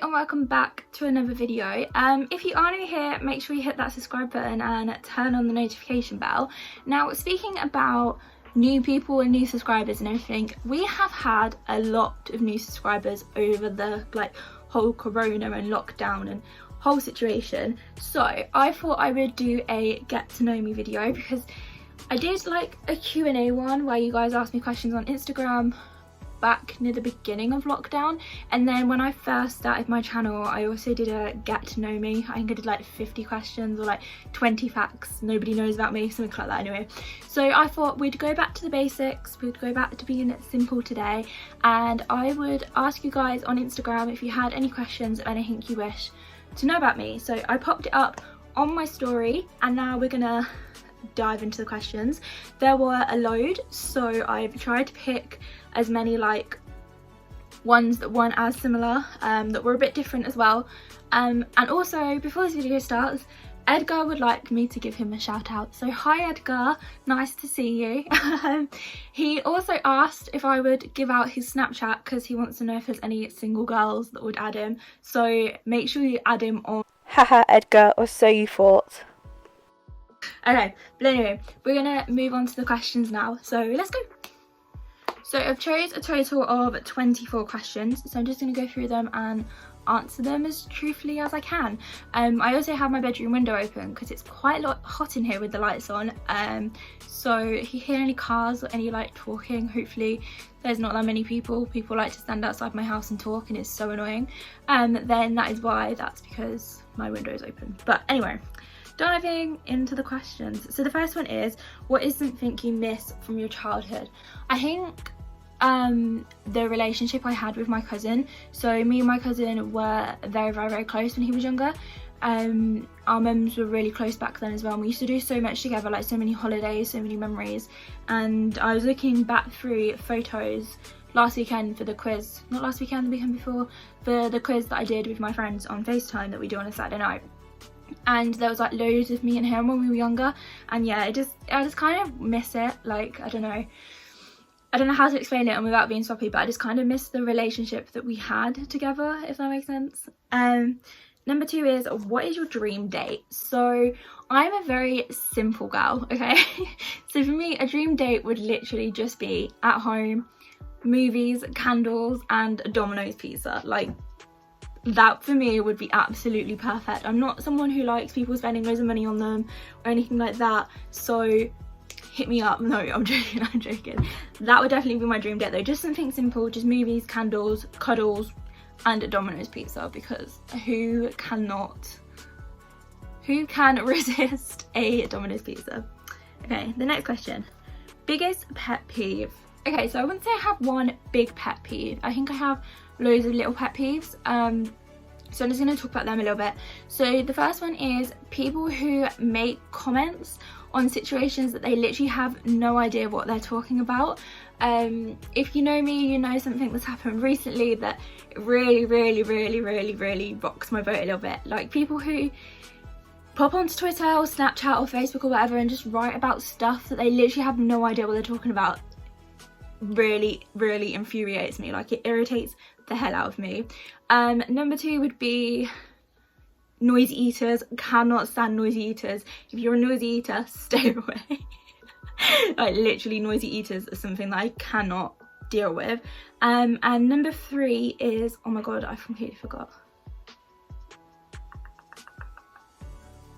and welcome back to another video. If you are new here, make sure you hit that subscribe button and turn on the notification bell. Now, speaking about new people and new subscribers and everything, we have had a lot of new subscribers over the whole corona and lockdown and whole situation. So I thought I would do a get to know me video because I did a Q&A one where you guys asked me questions on Instagram back near the beginning of lockdown, and then when I first started my channel I also did a get to know me. I think I did 50 questions or 20 facts nobody knows about me, something like that anyway. So I thought we'd go back to the basics, we'd go back to being simple today, and I would ask you guys on Instagram if you had any questions or anything you wish to know about me. So I popped it up on my story and now we're gonna dive into the questions. There were a load, so I've tried to pick as many ones that weren't as similar, that were a bit different as well. And also, before this video starts, Edgar would like me to give him a shout out. So hi Edgar, nice to see you. He also asked if I would give out his Snapchat because he wants to know if there's any single girls that would add him. So make sure you add him on. Haha Edgar, or so you thought. Okay, but anyway, we're gonna move on to the questions now, so let's go. So I've chose a total of 24 questions, so I'm just gonna go through them and answer them as truthfully as I can. I also have my bedroom window open because it's quite a lot hot in here with the lights on, so if you hear any cars or any talking, hopefully there's not that many people like to stand outside my house and talk and it's so annoying, then that is why, that's because my window is open. But anyway, diving into the questions. So the first one is, what is something you miss from your childhood? I think the relationship I had with my cousin. So me and my cousin were very close when he was younger. Our mums were really close back then as well, and we used to do so much together, so many holidays, so many memories. And I was looking back through photos last weekend for the quiz, not last weekend, the weekend before, for the quiz that I did with my friends on FaceTime that we do on a Saturday night. And there was loads of me and him when we were younger, and yeah, I just kind of miss it. I don't know how to explain it without being sloppy, but I just kind of miss the relationship that we had together, if that makes sense. Number 2 is, what is your dream date? So I'm a very simple girl, okay? So for me, a dream date would literally just be at home, movies, candles, and a Domino's pizza. That for me would be absolutely perfect. I'm not someone who likes people spending loads of money on them or anything like that, so hit me up. No, I'm joking. That would definitely be my dream date though, just something simple, just movies, candles, cuddles, and a Domino's pizza, because who can resist a Domino's pizza? Okay, the next question, biggest pet peeve. Okay, so I wouldn't say I have one big pet peeve. I think I have loads of little pet peeves, so I'm just going to talk about them a little bit. So the first one is people who make comments on situations that they literally have no idea what they're talking about. If you know me, you know something that's happened recently that really rocks my boat a little bit. People who pop onto Twitter or Snapchat or Facebook or whatever and just write about stuff that they literally have no idea what they're talking about really infuriates me. It irritates the hell out of me. Number 2 would be noisy eaters. Cannot stand noisy eaters. If you're a noisy eater, stay away. Literally, noisy eaters are something that I cannot deal with. And number 3 is, oh my god, I completely forgot.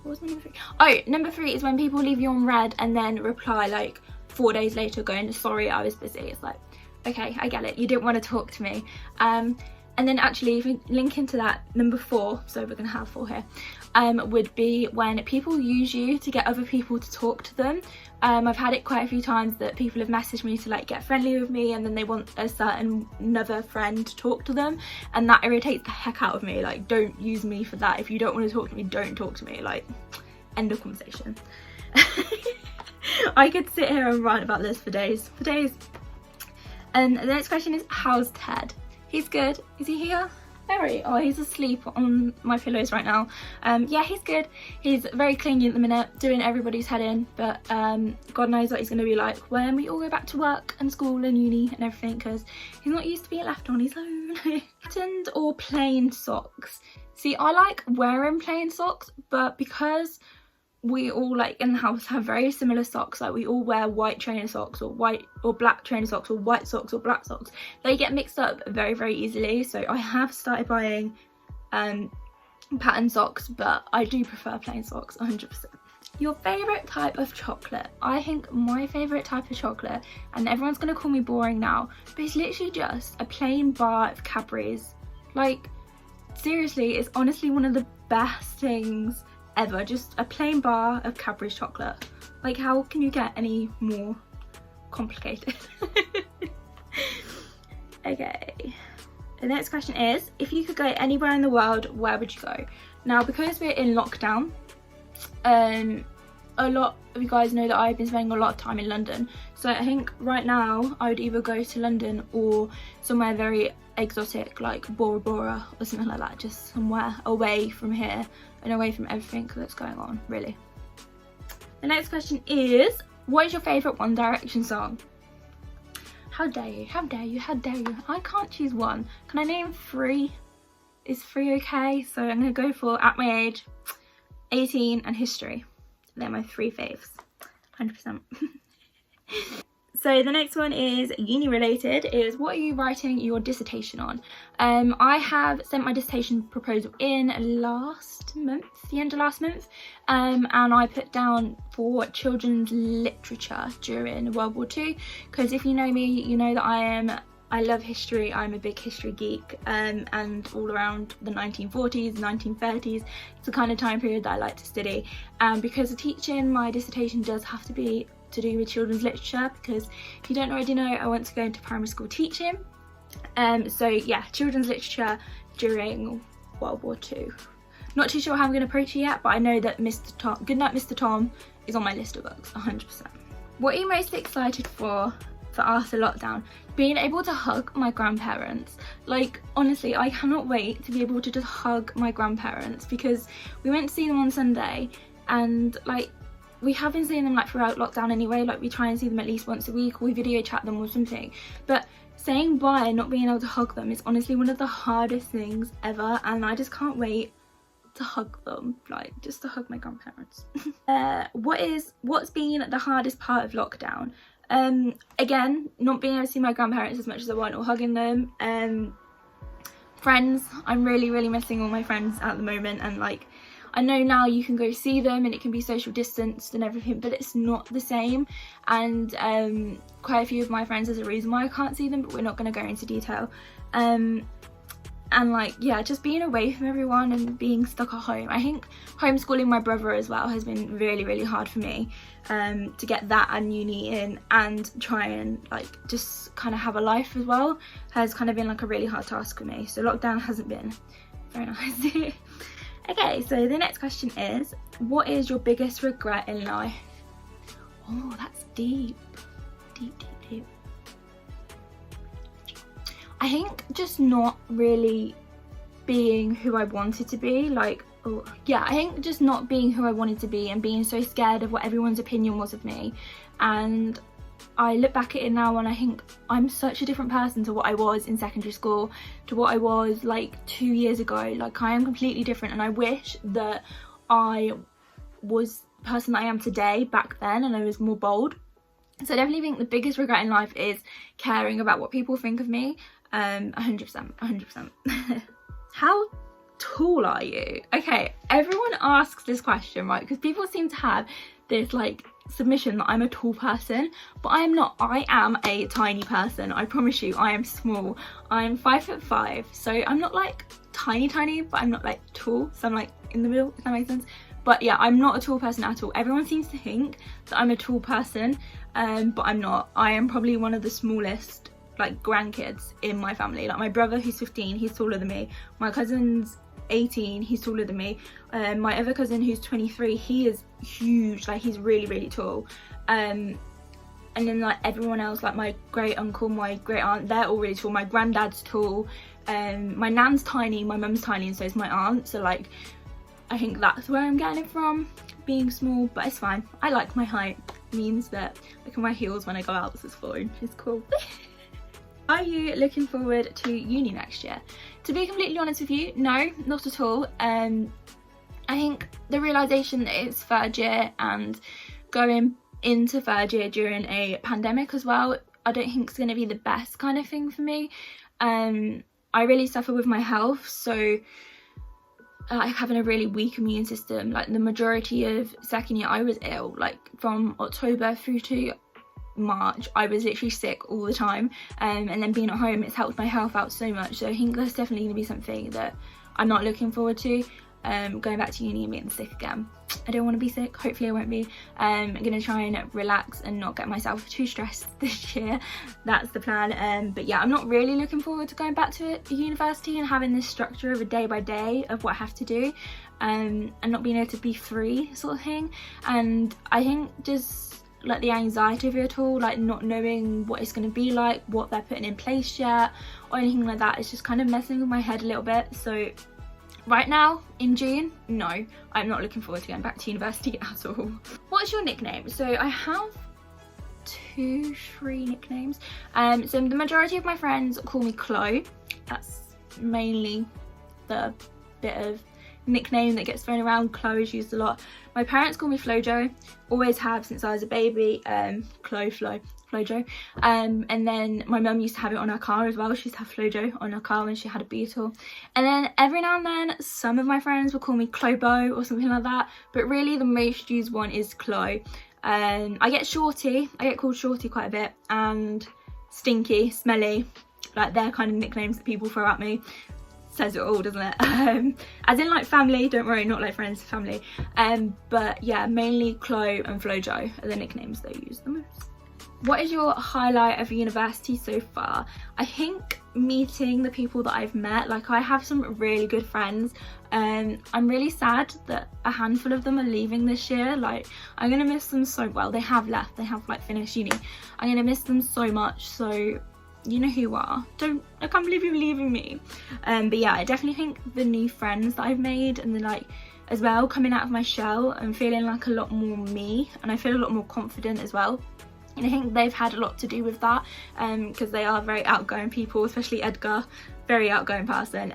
What was my number 3? Oh, number 3 is when people leave you on red and then reply 4 days later going, sorry, I was busy. It's okay, I get it, you didn't want to talk to me. And then actually, if we link into that, number 4, so we're gonna have 4 here, would be when people use you to get other people to talk to them. I've had it quite a few times that people have messaged me to get friendly with me, and then they want another friend to talk to them, and that irritates the heck out of me. Don't use me for that. If you don't want to talk to me, don't talk to me. End of conversation. I could sit here and rant about this for days. And the next question is, how's Ted? He's good. Is he here? Very. Oh, he's asleep on my pillows right now. Yeah, he's good. He's very clingy at the minute, doing everybody's head in, but God knows what he's going to be like when we all go back to work and school and uni and everything, because he's not used to being left on his own. Patterned or plain socks? See, I like wearing plain socks, but because we all like in the house have very similar socks, like we all wear white trainer socks or white or black trainer socks or white socks or black socks, they get mixed up very easily. So I have started buying pattern socks, but I do prefer plain socks 100%. Your favourite type of chocolate? I think my favourite type of chocolate, and everyone's gonna call me boring now, but it's literally just a plain bar of Cadbury's. Like, seriously, it's honestly one of the best things ever. Just a plain bar of Cadbury's chocolate. Like, how can you get any more complicated? Okay, the next question is, if you could go anywhere in the world, where would you go? Now, because we're in lockdown, a lot of you guys know that I've been spending a lot of time in London, so I think right now I would either go to London or somewhere very exotic like Bora Bora or something like that, just somewhere away from here and away from everything that's going on, really. The next question is, what is your favourite One Direction song? How dare you, how dare you, how dare you. I can't choose one. Can I name 3? Is 3 okay? So I'm going to go for At My Age, 18 and History. They're my 3 faves, 100%. So the next one is uni related, is what are you writing your dissertation on? I have sent my dissertation proposal in last month, the end of last month, and I put down for children's literature during World War II, because if you know me, you know that I love history. I'm a big history geek, and all around the 1940s, 1930s, it's the kind of time period that I like to study. And because of teaching, my dissertation does have to be to do with children's literature, because if you don't already know, I want to go into primary school teaching. So yeah, children's literature during World War II. Not too sure how I'm going to approach it yet, but I know that Mr. Tom, Goodnight Mr. Tom is on my list of books, 100%. What are you most excited for after lockdown? Being able to hug my grandparents. Like, honestly, I cannot wait to be able to just hug my grandparents, because we went to see them on Sunday, and like, we have been seeing them like throughout lockdown anyway. Like, we try and see them at least once a week, or we video chat them or something, but saying bye and not being able to hug them is honestly one of the hardest things ever, and I just can't wait to hug them, like just to hug my grandparents. What's been the hardest part of lockdown? Again, not being able to see my grandparents as much as I want, or hugging them. Friends, I'm really missing all my friends at the moment, and like, I know now you can go see them and it can be social distanced and everything, but it's not the same. And quite a few of my friends, there's a reason why I can't see them, but we're not going to go into detail. And like, yeah, just being away from everyone and being stuck at home. I think homeschooling my brother as well has been really hard for me, to get that and uni in and try and like just kind of have a life as well, has kind of been like a really hard task for me. So lockdown hasn't been very nice. Okay, so the next question is, what is your biggest regret in life? Oh, that's deep. Deep. I think just not really being who I wanted to be. Like, oh yeah, I think just not being who I wanted to be, and being so scared of what everyone's opinion was of me. And I look back at it now and I think I'm such a different person to what I was in secondary school, to what I was like 2 years ago. Like, I am completely different, and I wish that I was the person that I am today back then, and I was more bold. So I definitely think the biggest regret in life is caring about what people think of me. 100%. How tall are you? Okay, everyone asks this question, right? Because people seem to have this like submission that I'm a tall person, but I am not. I am a tiny person. I promise you, I am small. I'm 5'5", so I'm not like tiny, but I'm not like tall, so I'm like in the middle, if that makes sense. But yeah, I'm not a tall person at all. Everyone seems to think that I'm a tall person, but I'm not. I am probably one of the smallest like grandkids in my family. Like, my brother, who's 15, he's taller than me. My cousin's 18, he's taller than me. My other cousin, who's 23, he is huge. Like, he's really tall. and then like everyone else, like my great uncle, my great aunt, they're all really tall. My granddad's tall, my nan's tiny, my mum's tiny, and so is my aunt. So like I think that's where I'm getting it from, being small, but it's fine. I like my height. It means that I can wear heels when I go out, so it's fine. It's cool. Are you looking forward to uni next year? To be completely honest with you, no, not at all. I think the realisation that it's third year and going into third year during a pandemic as well, I don't think it's going to be the best kind of thing for me. I really suffer with my health, so like having a really weak immune system. Like the majority of second year I was ill, like from October through to March I was literally sick all the time, and then being at home, it's helped my health out so much. So I think that's definitely going to be something that I'm not looking forward to, going back to uni and being sick again. I don't want to be sick, hopefully I won't be. I'm going to try and relax and not get myself too stressed this year. That's the plan. But yeah, I'm not really looking forward to going back to university and having this structure of a day by day of what I have to do, and not being able to be free sort of thing. And I think just like the anxiety of it all, like not knowing what it's going to be like, what they're putting in place yet or anything like that, it's just kind of messing with my head a little bit. So right now in June, no, I'm not looking forward to going back to university at all. What's your nickname? So I have 3 nicknames. So the majority of my friends call me Chloe. That's mainly the bit of nickname that gets thrown around. Chloe is used a lot. My parents call me Flojo, always have since I was a baby. Flojo. And then my mum used to have it on her car as well. She used to have Flojo on her car when she had a Beetle. And then every now and then some of my friends will call me Clobo or something like that, but really the most used one is Chloe. I get Shorty, I get called Shorty quite a bit, and Stinky, Smelly, like they're kind of nicknames that people throw at me. Says it all, doesn't it? As in like family, don't worry, not like friends, family. But yeah, mainly Chloe and Flojo are the nicknames they use the most. What is your highlight of university so far? I think meeting the people that I've met. Like I have some really good friends. I'm really sad that a handful of them are leaving this year. Like I'm gonna miss them so well. They have left, they have like finished uni. I'm gonna miss them so much. So you know who you are. I can't believe you're leaving me. But yeah, I definitely think the new friends that I've made, and then like as well coming out of my shell and feeling like a lot more me, and I feel a lot more confident as well. And I think they've had a lot to do with that, because they are very outgoing people, especially Edgar, very outgoing person.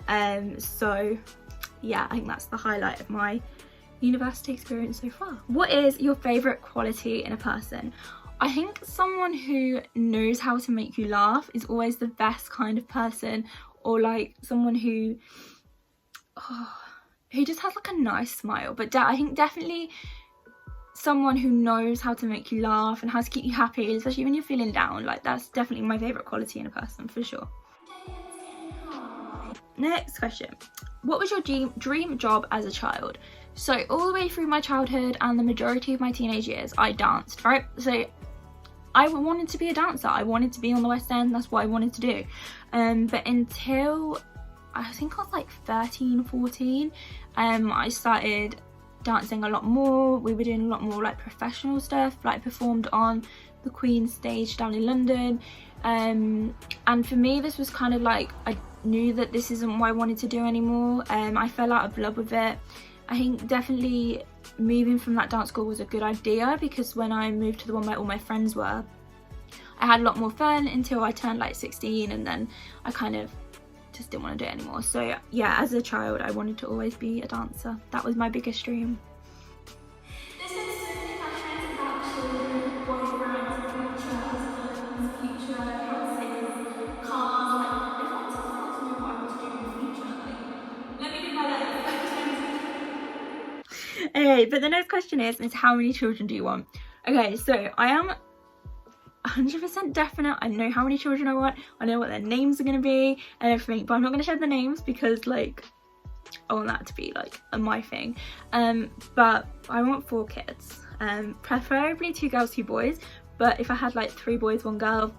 So yeah, I think that's the highlight of my university experience so far. What is your favourite quality in a person? I think someone who knows how to make you laugh is always the best kind of person, or like someone who just has like a nice smile. But I think definitely someone who knows how to make you laugh and how to keep you happy, especially when you're feeling down. Like that's definitely my favourite quality in a person for sure. Next question. What was your dream job as a child? So all the way through my childhood and the majority of my teenage years, I danced, right? So I wanted to be a dancer. I wanted to be on the West End. That's what I wanted to do. But until I think I was like 13, 14, I started dancing a lot more. We were doing a lot more like professional stuff, like performed on the Queen's stage down in London. And for me, this was kind of like, I knew that this isn't what I wanted to do anymore. I fell out of love with it. I think definitely moving from that dance school was a good idea, because when I moved to the one where all my friends were, I had a lot more fun until I turned like 16, and then I kind of just didn't want to do it anymore. So yeah, as a child I wanted to always be a dancer. That was my biggest dream. There's been so many questions about children, boyfriends, future husbands, future fiancés, cars. Like everyone says they want to know what I want to do in the future. Like let me live my life. Okay, but the next question is how many children do you want? Okay, so I am 100% definite. I know how many children I want. I know what their names are going to be and everything, but I'm not going to share the names because like I want that to be like my thing. But I want 4 kids, preferably 2 girls, 2 boys. But if I had like 3 boys, 1 girl,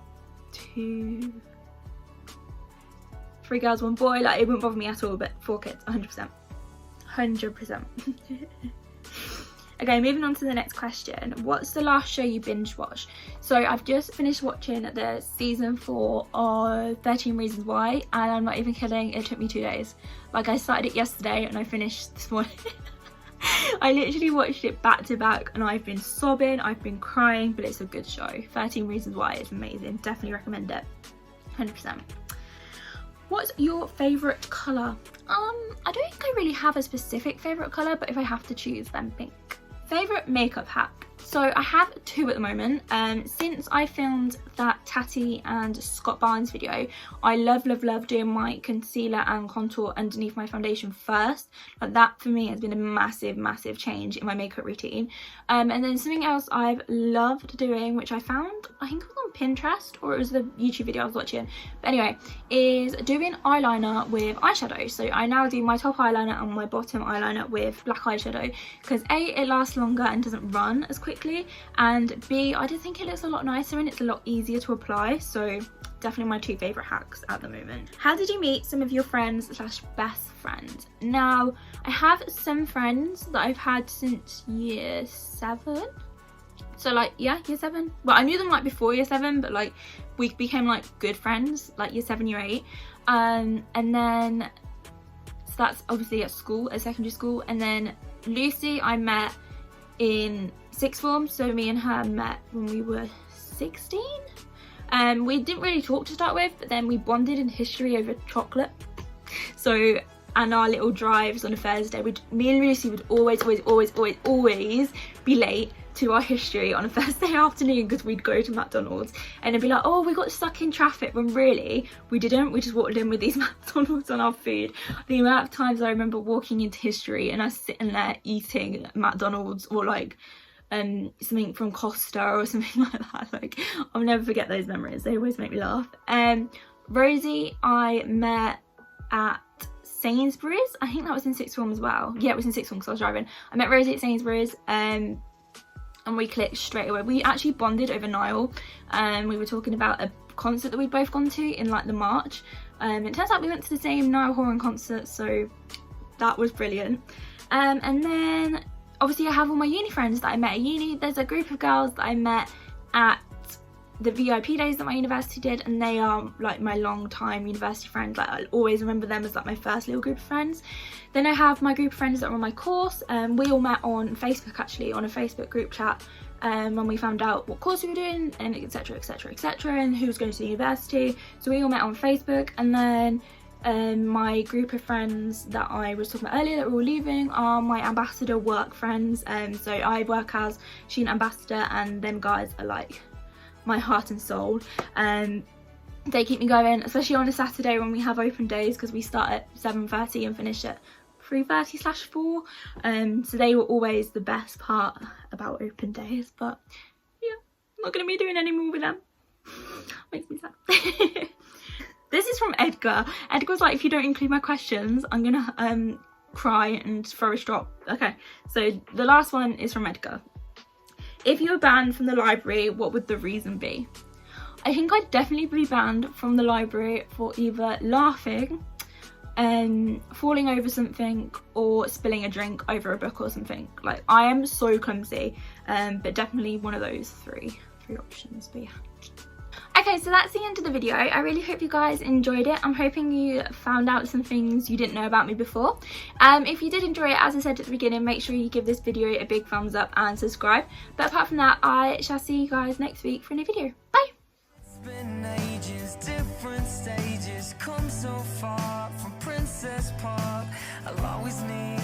3 girls, 1 boy, like it wouldn't bother me at all. But 4 kids, 100%. Okay, moving on to the next question. What's the last show you binge watched? So I've just finished watching the season 4 of 13 Reasons Why, and I'm not even kidding, it took me 2 days. Like, I started it yesterday and I finished this morning. I literally watched it back to back and I've been sobbing, I've been crying, but it's a good show. 13 Reasons Why is amazing. Definitely recommend it. 100%. What's your favourite colour? I don't think I really have a specific favourite colour, but if I have to choose, then pink. Favourite makeup hack? So I have 2 at the moment. Since I filmed that Tatty and Scott Barnes video, I love doing my concealer and contour underneath my foundation first. Like, that for me has been a massive change in my makeup routine. And then something else I've loved doing, which I found, I think it was on Pinterest or it was the YouTube video I was watching, but anyway, is doing eyeliner with eyeshadow. So I now do my top eyeliner and my bottom eyeliner with black eyeshadow, because A, it lasts longer and doesn't run as quickly, and B, I just think it looks a lot nicer and it's a lot easier to apply. So definitely my 2 favourite hacks at the moment. How did you meet some of your friends / best friends? Now, I have some friends that I've had since year 7. So like, yeah, year 7. Well, I knew them like before year 7, but like we became like good friends like year 7, year 8. And then, so that's obviously at school, at secondary school. And then Lucy I met in 6th form, so me and her met when we were 16. We didn't really talk to start with, but then we bonded in history over chocolate. So, and our little drives on a Thursday, me and Lucy would always be late to our history on a Thursday afternoon because we'd go to McDonald's and it'd be like, oh, we got stuck in traffic, when really we didn't. We just walked in with these McDonald's on our food. The amount of times I remember walking into history and us sitting there eating McDonald's or like something from Costa or something like that. Like, I'll never forget those memories. They always make me laugh. Rosie I met at Sainsbury's. I think that was in 6th form as well. Yeah, it was in 6th form because I was driving. I met Rosie at Sainsbury's and we clicked straight away. We actually bonded over Niall. We were talking about a concert that we'd both gone to in like the March. It turns out we went to the same Niall Horan concert, so that was brilliant. And then obviously I have all my uni friends that I met at uni. There's a group of girls that I met at the VIP days that my university did, and they are like my long time university friends. Like, I'll always remember them as like my first little group of friends. Then I have my group of friends that are on my course. We all met on Facebook, actually, on a Facebook group chat, when we found out what course we were doing, and etc, and who was going to the university. So we all met on Facebook. And then my group of friends that I was talking about earlier that were all leaving are my ambassador work friends. So I work as student ambassador, and them guys are like my heart and soul. They keep me going, especially on a Saturday when we have open days, because we start at 7:30 and finish at 3:30/4. So they were always the best part about open days. But yeah, I'm not going to be doing any more with them. Makes me sad. This is from Edgar. Edgar's like, if you don't include my questions, I'm gonna cry and throw a strop. Okay, so the last one is from Edgar. If you were banned from the library, what would the reason be? I think I'd definitely be banned from the library for either laughing, falling over something, or spilling a drink over a book or something. Like, I am so clumsy, but definitely one of those three options. But yeah. Okay, so that's the end of the video. I really hope you guys enjoyed it. I'm hoping you found out some things you didn't know about me before. If you did enjoy it, as I said at the beginning, make sure you give this video a big thumbs up and subscribe. But apart from that, I shall see you guys next week for a new video. Bye! It's been ages, different stages, come so far from Princess Park. I'll always need